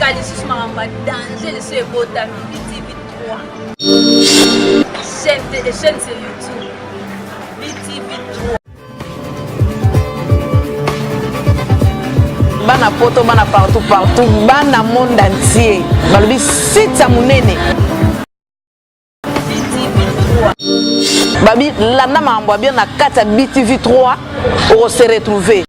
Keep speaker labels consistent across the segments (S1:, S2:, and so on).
S1: Kalisus Maramba, danger, c'est beau, BTV 3. Chaîne sur YouTube. BTV 3.
S2: Bana poto, bana partout, bana monde entier. Balobi site munene.
S1: BTV 3.
S2: Babi landa mambo bien na kata BTV 3 pour se retrouver.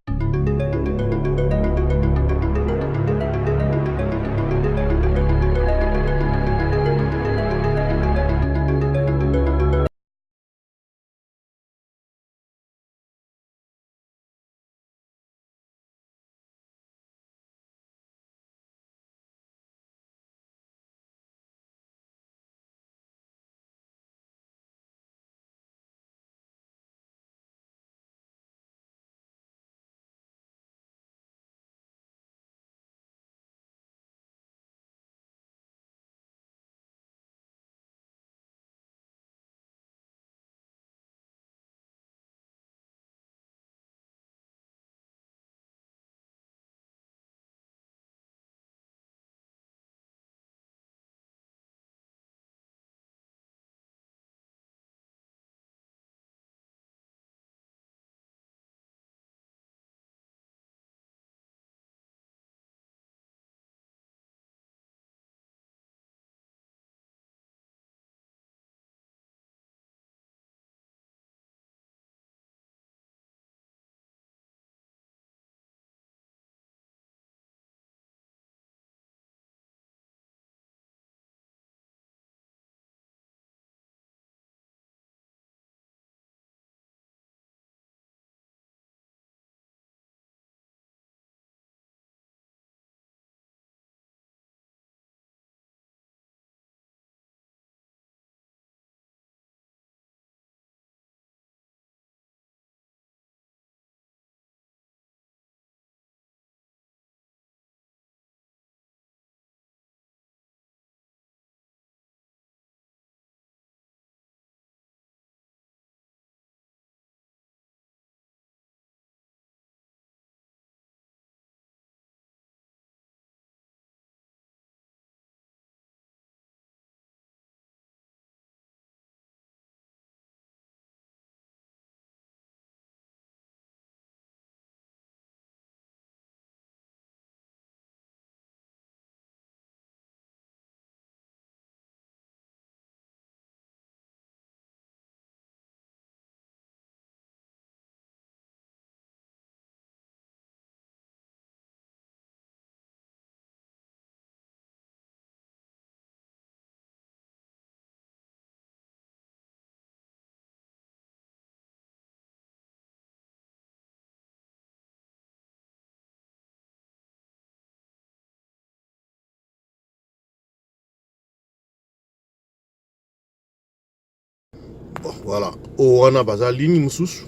S3: Voilà, au wana baza ligne mususu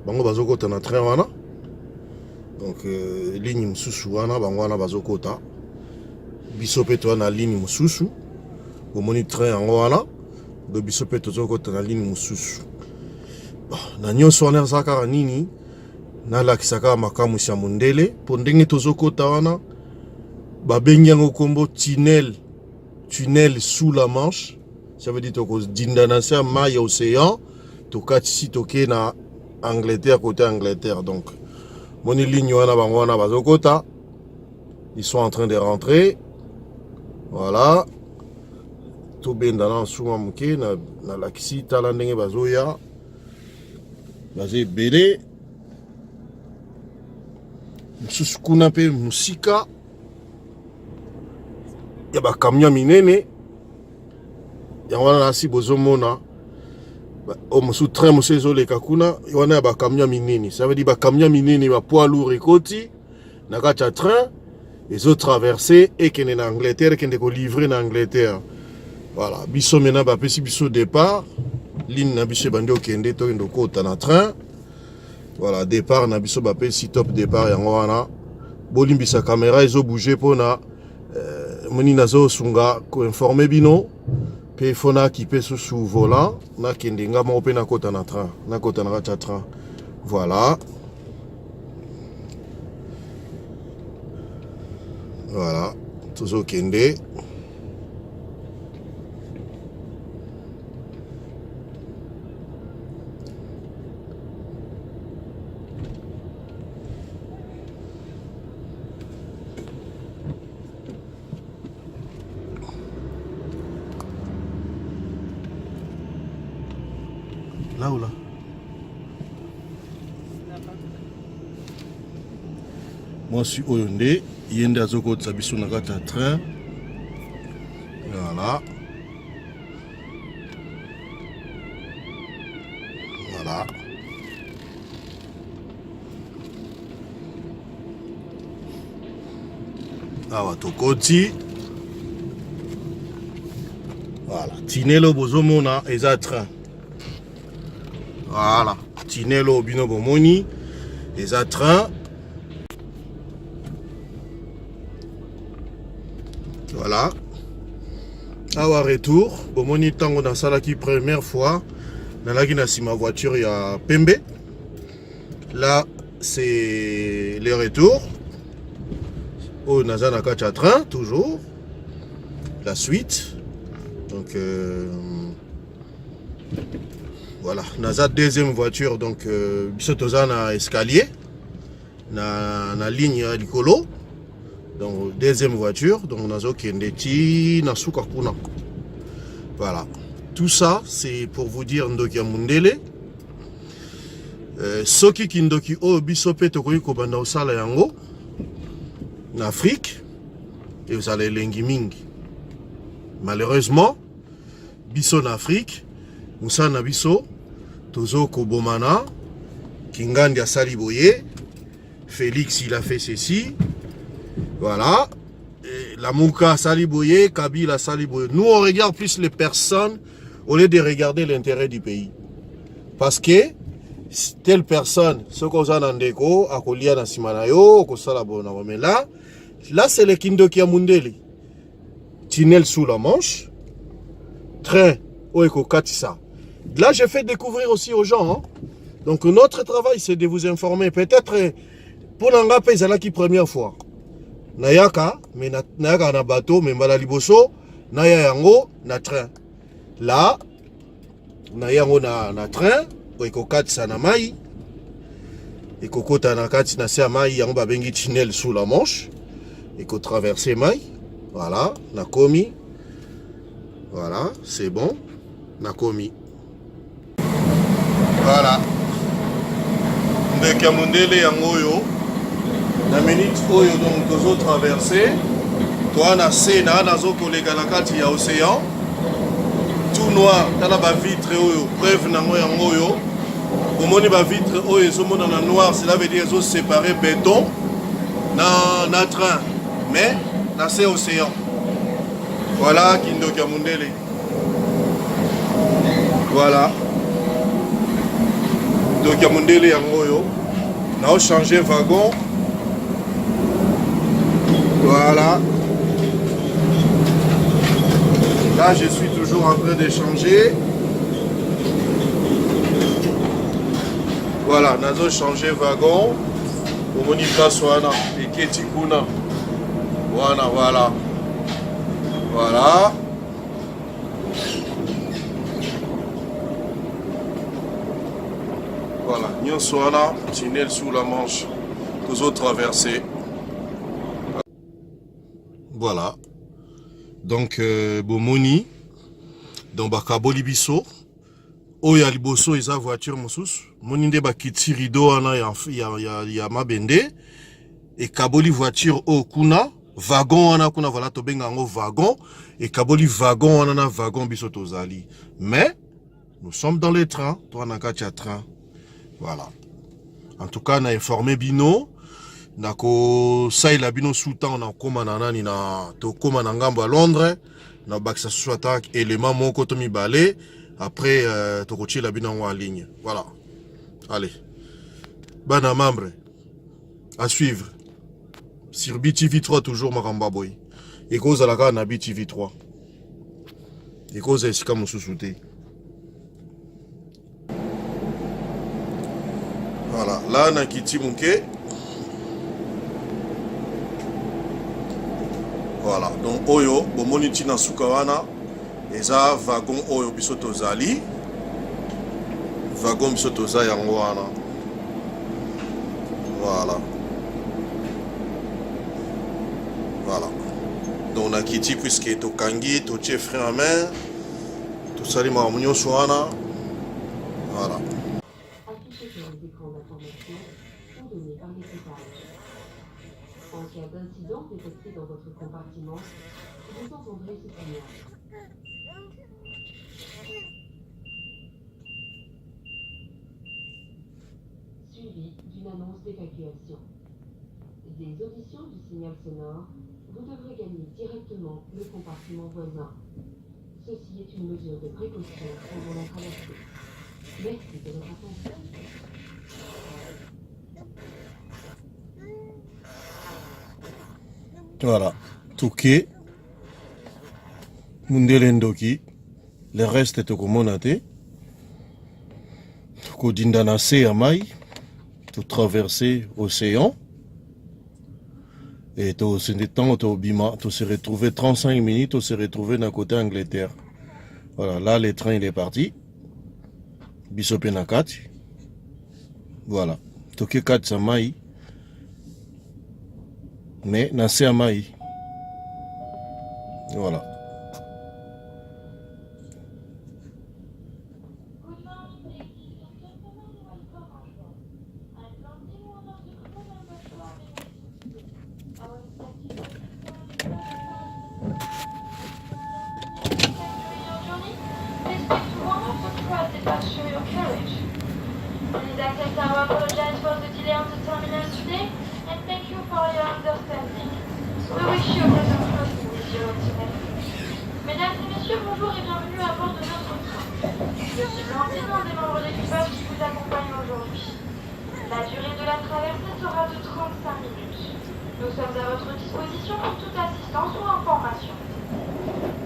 S3: bango bazokota na train wana donc ligne mususu wana bango wana bazokota biso pe to na ligne mususu omoni train yango wana do biso pe tozokota na ligne mususu na nyonso wana ezaka nini nalakisaka makamu ya mundele po ndenge tozokota wana babengi yango kombo tunnel sous la Manche. Ça veut dire que d'indanansia mai océan to katisi toke na Angleterre côté Angleterre. Donc moni ligne wana bango wana bazokota, ils sont en train de rentrer. Voilà, to benda na suma muke na lakisi tala ndenge bazoya bazé belé mususu kuna pe musika ya ba camion minene. Yango na si bozomona o musu train musezo le kakuna wana ba camion minini, ça veut dire ba camion minini ba poids lourd ekoti na kati train ils ont traversé et kene na Angleterre kende ko livrer na Angleterre. Voilà, biso mena ba pesi biso départ ligne na biso bandi okende to ndo kota na train. Voilà, départ na biso ba pesi top départ yango wana bolimbisa caméra ezo bouger pona moni nazo sunga ko informer bino. Pe fona qui peut sous volant na kendinga mo pe na kota na train na kota na train. Voilà, voilà, Tozo Kende. Là ou là? Moi je suis Oyonde, Yende Azoko Tsabiso Nagata train. Voilà. Voilà. Awa Tokoti. Voilà. Tinelo Bozomona Eza train. Voilà. Tinelo Bino Bomoni Eza train. Voilà. Awa retour. Bomoni tango dans sala qui première fois. Dans la guinée, ma voiture, il y a Pembe. Là, c'est le retour. Au Nazana train, toujours. La suite. Donc, voilà. Naza deuxième voiture. Donc, Bissotozana escalier. Na ligne à Licolo. Donc, deuxième voiture. Donc, Nazo Kendeti, Nasuka Kuna. Voilà. Tout ça, c'est pour vous dire Ndoki Mundele. Soki Kindoki O Bisope Tokoyi Kobanda Osala Yango. En Afrique. Et vous allez l'engiming. Malheureusement, Biso en Afrique. Moussa Nabiso. Tozo Kobomana. Kingandi a Saliboye. Félix, il a fait ceci. Voilà. Et la Mouka Saliboye, Kabila Saliboye. Nous, on regarde plus les personnes au lieu de regarder l'intérêt du pays. Parce que telle personne, ce qu'on a dans déco, à Kolia dans Simanayo, mais là c'est le Kindoki Mundele. Tunnel sous la Manche, train, Oeko Katissa. Là, je fais découvrir aussi aux gens. Hein. Donc, notre travail, c'est de vous informer. Peut-être pour l'Angapé, c'est là qui première fois. Nayaka, mais Nayaka na bateau, mais Malaliboso, Naya Yango, na train. Là, Nayango na train, Oeko Katissa na mai. Eko Kota na Katissa na se mai, Yango babengi tunnel sous la Manche. Eko traverser mai. Voilà, Nakomi. Voilà, c'est bon. Nakomi. Voilà. Ndeka Mundele Yangoyo. La minute Oyo donc deux autres traversées. Toi, na Sena, nazo kolega na kati ya océan. Tout noir, tala ba vitre Oyo. Preuve nango Yangoyo. Omoni ba vitre Oyo, somona na noir, cela veut dire ils ont séparé béton na train. Mais dans ces océans. Voilà Kindoki Mundele. Voilà. Kindoki Mundele Yangoyo. On a changé wagon. Voilà. Là, je suis toujours en train de changer. Voilà, on a changé wagon. Pour Monica Soana et Ketikuna. Voilà, voilà. Voilà. Voilà. Nyonsoana, tunnel sous la Manche. Tous autres traversées. Voilà. Donc, Bomoni. Dans Bakaboli Biso. Oya Liboso, ils ont voiture, Moussous. Moninde Bakiti Rido, il y a Mabende. Et Kaboli voiture au Kuna. Wagon wana kuna voilà tobenga ngo wagon et kaboli wagon wana wagon biso tozali. Mais nous sommes dans les trains, toi na katia train. Voilà. En tout cas, on a informé Bino nako saila Bino sous-temps na koma na nani na to koma na ngambo à Londres na baksa swata élément moko to mi balé après to kochi la Bino en ligne. Voilà. Allez. Bana membre à suivre. Sur BTV3 toujours Maramba Boy. Et cause à la gare na BTV3. Et cause à Sika Moussoussouté. Voilà. Là, on a quitté Mouké. Voilà, donc oyo bomoni tina suka wana eza wagon oyo biso tozali. Wagon biso toza yango wana. Voilà. Voilà. Donc on a quitté puisque to kangi, to tie frein à main, tout ça les marmonions soana. Voilà.
S4: En cas d'incident détecté dans votre compartiment, vous entendrez ce signal. Suivi d'une annonce d'évacuation. Des auditions du signal sonore, vous devrez gagner directement le compartiment voisin. Ceci est une mesure de précaution pendant la traversée. Merci de votre attention.
S3: Voilà, Touké, Mundele Ndoki, le reste est au Komonate, Touko Dindanase Amai, tout traverser l'océan, et tout ce temps, tout Bima, tout se retrouver 35 minutes, tout se retrouver d'un côté Angleterre. Voilà, là le train il est parti, Bisopenakat, voilà, Touké Kat Samai. Mais Nassé Amaï. Voilà.
S4: Mesdames et messieurs, bonjour et bienvenue à bord de notre train. Je suis Blandine, un des membres d'équipage qui vous accompagne aujourd'hui. La durée de la traversée sera de 35 minutes. Nous sommes à votre disposition pour toute assistance ou information.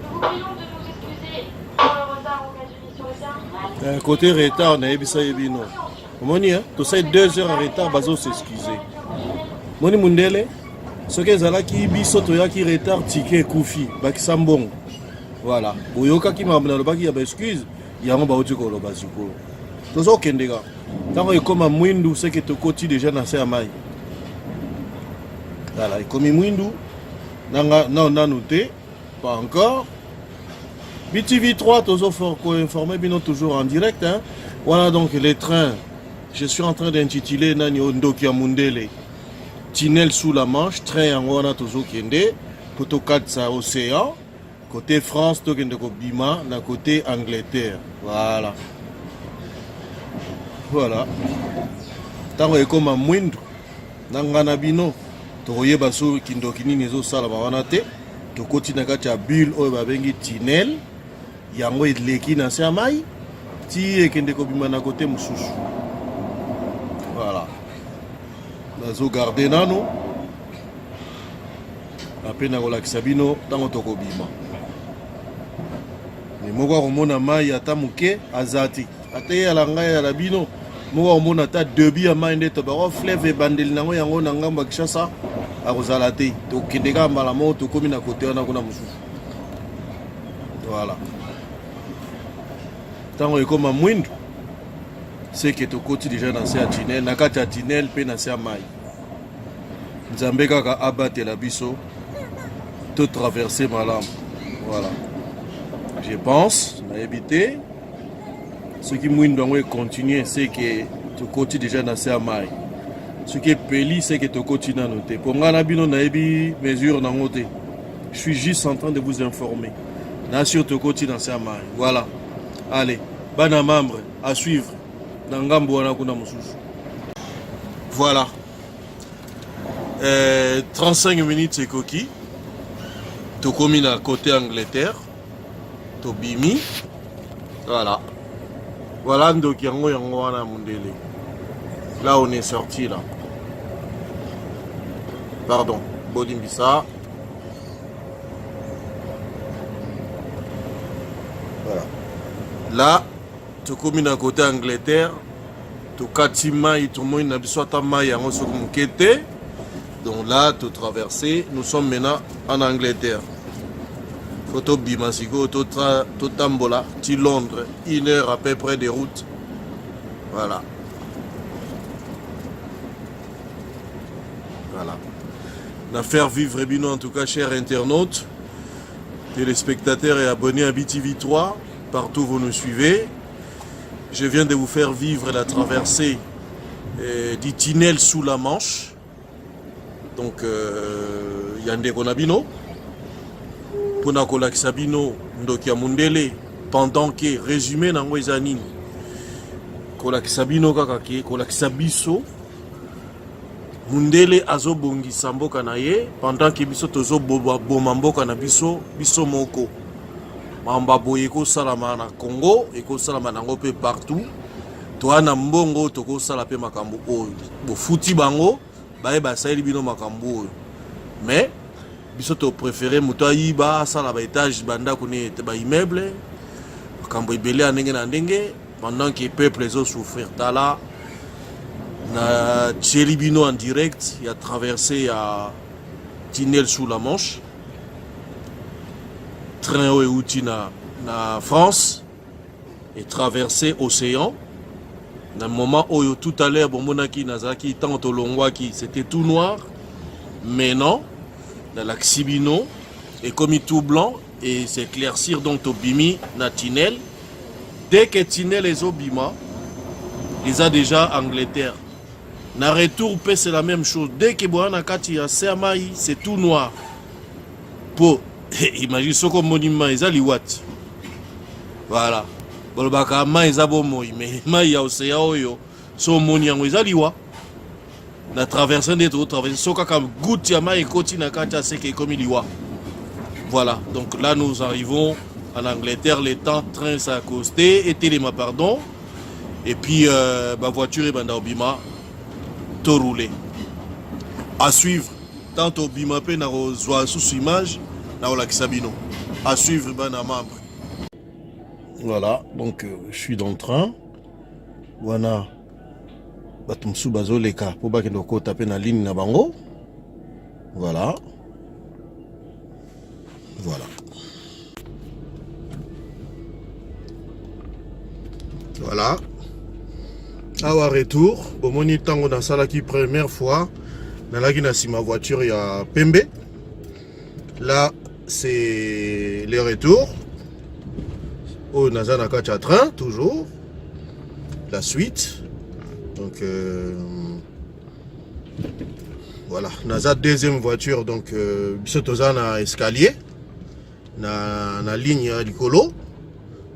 S4: Nous vous prions de nous excuser pour le retard occasionné sur le terminal.
S3: Côté retard, on a ebisa ebino. Moni, tu sais 2 heures en retard, bazo s'excuser. Moni Mundele, ce que zala ki biso to ya ki retard ticket koufi, bakisambong. Voilà. Boyoka ki mamna lo baki ya excuse, yango ba uti ko lo basiko. Tozo kendega. Tango ekoma mwindu c'est que to koti déjà na se amai. Voilà, ekomi mwindu nanga na noté, pas encore. BTV 3 tozo fort ko informer bino toujours en direct hein. Voilà donc les trains. Je suis en train d'intituler Nani Ndoki Mundele. Tunnel sous la Manche, train en wana tozo kende, poto katsa océan, côté France to kende ko bima, na côté Angleterre. Voilà. Voilà. Tango ekoma mwindu, nangana bino, to yeba so kindoki nini zo sala ba wana te, to koti na kati ya bulle oyo babengi tunnel, yango leki na se amai, ti ekende ko bima na côté mususu. Voilà. Bazo garder nano apena kolakisa bino ntango tokobima ni moko akomona mai ata moke azati ata ye ala ngai ala bino moko akomona ata debi ya mai nde to bako fleuve ebandeli nango yango na ngambo ya Kinshasa akozala te tokende kaka mbala moko tokomi na kote wana kuna mosusu. Voilà, ntango ekoma mwindu c'est que tokoti déjà na se ya tunnel na kati ya tunnel pe na se ya mai nzambe kaka abatela biso to traverser malamu. Voilà, je pense na éviter ce qui mwindu yango continuer c'est que tokoti déjà na se ya mai. Ce qui est peli c'est que tokoti na noté pour nga na bino na ebi mesure nango te. Je suis juste en train de vous informer na sur tokoti na se ya mai. Voilà, allez bana membre à suivre. Voilà. 35 minutes c'est coquille. Tokomi na côté Angleterre. Tobimi. Voilà. Voilà donc yango wana Mundele. Là on est sorti là. Pardon. Bodimbisa. Voilà. Là tokomi na côté Angleterre, tokati mai tomoni na biso ata mai yango soki moke te Donc là, tout traversé, nous sommes maintenant en Angleterre. Photo Bimasiko, tout Tambola, ti Londres, 1 heure à peu près de route. Voilà. Voilà. La faire vivre Bino, en tout cas, chers internautes, téléspectateurs et abonnés à BTV3, partout où vous nous suivez. Je viens de vous faire vivre la traversée du tunnel sous la Manche. Donc, Yande Konabino. Pona kolakisa bino ndokia mundele pendant que résumé nango ezanini kolakisa bino kaka ke kolakisa biso mundele azobongisa mboka na ye pendant que biso tozo boma mboka na biso moko mamba boye ko salama na Congo et ko salama nango pe partout to na mbongo to ko sala pe makambo oyo bo futi bango bae ba saeli bino makambo oyo mais biso to préféré moto ayiba sala ba étage banda kone ba immeuble makambo ebele ndenge na ndenge pendant que peuple les souffrir tala na Tchelibino en direct il a traversé à tunnel sous la Manche train outi na France et traversé océan dans le moment où tout à l'heure bomonaki nazaki tant longwaki c'était tout noir mais non dans l'Axibino et comme tout blanc et s'éclaircir donc au bimi na tunnel dès que tunnel les obima ils a déjà Angleterre na retour c'est la même chose dès que boana kati ya Sermaï c'est tout noir pour imagine ce comme monument ils a liwat voilà bolbaka ma ils a bon moi mais ma ya océan oyo so moniango ils a liwa na traversée des autres traversée soka comme goutte ya ma et continue na kati c'est que comme liwa voilà donc là nous arrivons en Angleterre les temps train s'est accosté et téléma pardon et puis ma voiture est banda obima tout roulé à suivre tant obima pe na rozwa sous image na olakisabino à suivre bana membre. Voilà, donc je suis dans le train. Voilà. Batumsu bazoleka pour ba kendo ko taper na ligne na bango. Voilà. Voilà. Voilà. Awa retour, bomoni tango na sala qui première fois na la na si ma voiture ya Pembe. Là, c'est le retour. Au Nazana Kacha train, toujours. La suite. Donc, voilà. Naza deuxième voiture. Donc, Bisotozana escalier. Na ligne Likolo.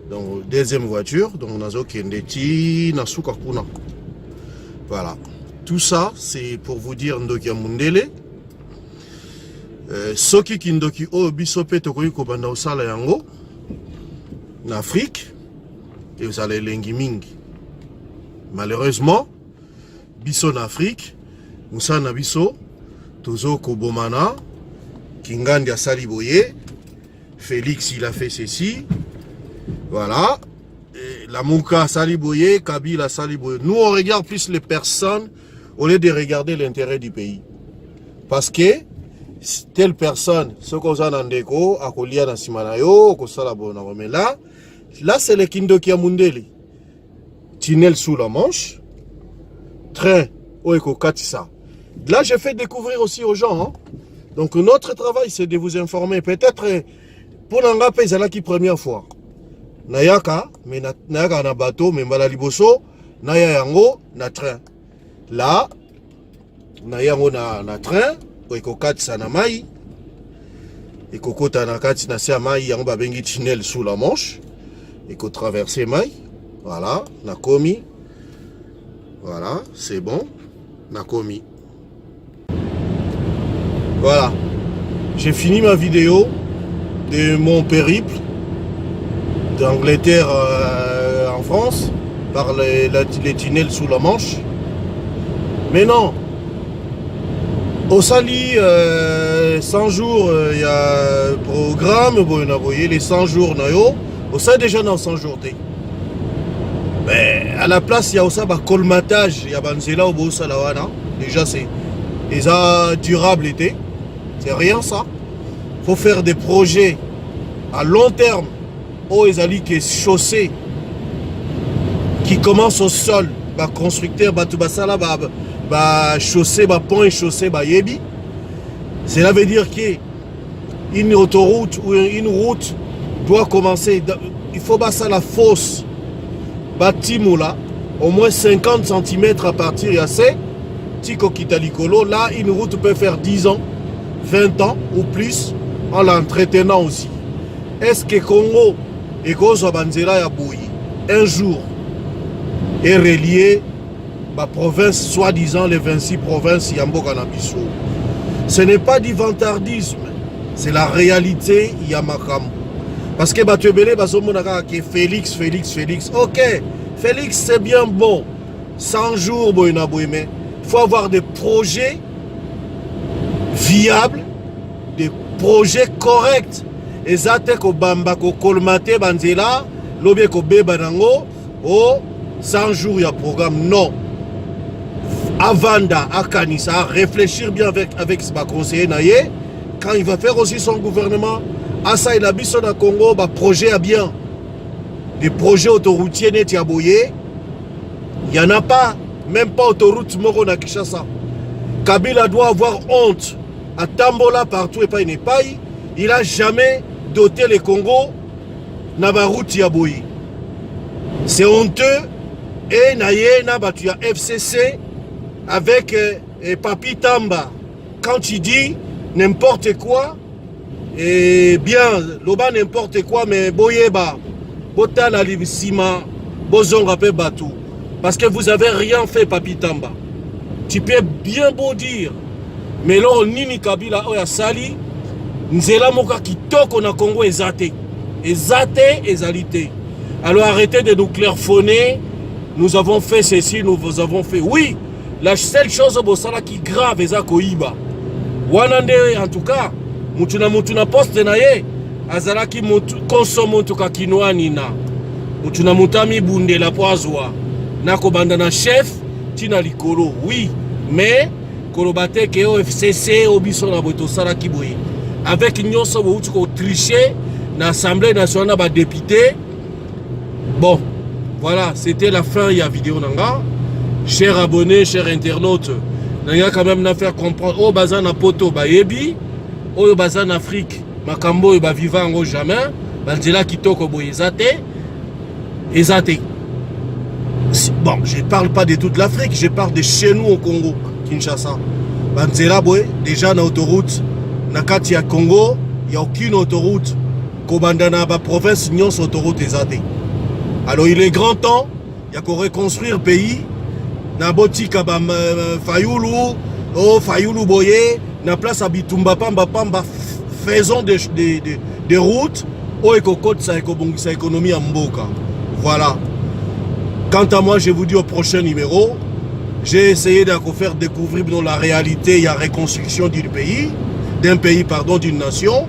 S3: Donc, deuxième voiture. Donc, Nazo Kendeti, Nasuka Kuna. Voilà. Tout ça, c'est pour vous dire Ndokia Mundele. Soki Kindoki O Bisope Tokoyi Kobanda Osala Yango. En Afrique, et vous allez l'engiming. Malheureusement, biso en Afrique, Moussa Nabiso, Tozo Kobomana, Kingandi a Saliboye, Félix il a fait ceci, voilà, et la Mouka Saliboye, Kabila Saliboye. Nous on regarde plus les personnes au lieu de regarder l'intérêt du pays. Parce que telle personne, ce qu'on a dans déco, à Kolia dans Simanayo, mais là c'est le Kindokia Mundeli. Tunnel sous la Manche, train Oeko Katissa. Là, je fais découvrir aussi aux gens. Hein. Donc, notre travail, c'est de vous informer. Peut-être pour l'Angapé, c'est là qui première fois. Nayaka, mais Nayaka na bateau, mais Malaliboso, Naya Yango, na train. Là, Nayango na train. Eko katisa na mai eko kota na kati na sia mai yango babengi tunnel sous la Manche eko traverser mai voilà nakomi voilà c'est bon nakomi voilà j'ai fini ma vidéo de mon périple d'Angleterre en France par les tunnels sous la Manche mais non. Au Sali, 100 jours, il y a un programme, vous voyez, les 100 jours, au Sali déjà dans 100 jours. Mais à la place, il y a aussi un colmatage, il y a Banzela au Bosalawana. Déjà, c'est Et ça, durable été. C'est rien ça. Il faut faire des projets à long terme. Oh, ils allaient que chaussée qui commence au sol. Bah, constructeur, bah, tout ça là, bah, chaussée, bah, pont et chaussée, bah, yebi. Cela veut dire qu'une autoroute ou une route doit commencer. Il faut bah, ça la fosse. Bâtiment là, au moins 50 cm à partir de assez. Tiko Kitalikolo, là, une route peut faire 10 ans, 20 ans ou plus en l'entretenant aussi. Est-ce que Congo et Gozo Banzela Yaboui, un jour, est relié à la province, soi-disant les 26 provinces Yamboka Nabiso? Ce n'est pas du vantardisme, c'est la réalité Yamakam. Parce que Félix, ok, Félix c'est bien bon, 100 jours, mais il faut avoir des projets viables, des projets corrects. Et ça, c'est que Bamba, que Kolmate, Banzela, l'objet que Bebanango, oh, 100 jours, il y a programme. Non. Avanda, Akanisa, réfléchir bien avec ce conseiller Naye, quand il va faire aussi son gouvernement, Asa il a mis son Congo, bah, projet à bien. Des projets autoroutiers net Yaboye, il n'y en a pas. Même pas autoroute Moro na Kinshasa. Kabila doit avoir honte. À Tambola, partout et pas une paille, il n'a jamais doté les Congo na ba route Yaboyi. C'est honteux. Et naye na batu ya FCC avec Papi Tamba. Quand il dit n'importe quoi, et bien, loba n'importe quoi, mais boyeba, botana libisima, bozonga pe batu. Parce que vous n'avez rien fait, Papi Tamba. Tu peux bien beau dire. Mais là, Nini Kabila, Oya Sali, Nzela Moka qui toque na Congo ezate. Ezate, ezalité. Alors arrêtez de nous clairfonner. Nous avons fait ceci, nous avons fait. Oui, la seule chose qui est grave, c'est Koiba. Wanande, en tout cas, Mutuna poste naye, Azalaki consomme en tout cas quinoa nina. Mutuna Mutami bunde la poazoa. Nako bandana chef tina likolo, oui, mais kolobate ke FCC obiso na boto sala kiboye avec nyonso bo utuko tricher na Assemblée nationale ba député. Bon, voilà, c'était la fin de la vidéo nanga. Chers abonnés, chers internautes, nanga quand même na faire comprendre au bazan na poto ba yebi, au bazan Afrique, makambo e ba vivant au jamais, banzela kitoko boye zate. Bon, je ne parle pas de toute l'Afrique, je parle de chez nous au Congo, Kinshasa. Banzela boy, déjà dans l'autoroute, nakati ya Congo, il n'y a aucune autoroute. Kobandana ba province nyons autoroute ezate. Alors il est grand temps, il y a qu'on reconstruire le pays. Na botika ba Fayulu, oh Fayulu boye, na place à Bitumba Pamba, faisons des routes, oh ekokot sa économie en mboka. Voilà. Quant à moi, je vous dis au prochain numéro, j'ai essayé de vous faire découvrir dans la réalité, il y a reconstruction d'un pays, d'une nation,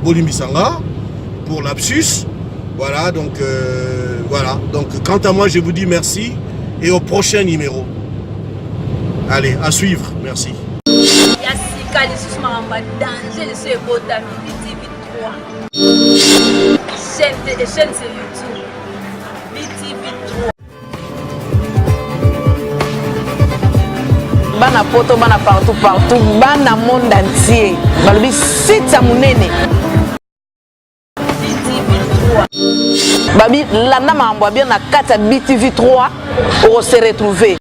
S3: Bolimbisanga, pour lapsus. Voilà, donc voilà. Donc, quant à moi, je vous dis merci et au prochain numéro. Allez, à suivre. Merci.
S1: Chaîne sur YouTube. BTV3.
S2: Bana poto, bana partout, bana monde entier. Balobi site munene.
S1: BTV3.
S2: Babi landa mambo bien na kata BTV3 on se retrouver.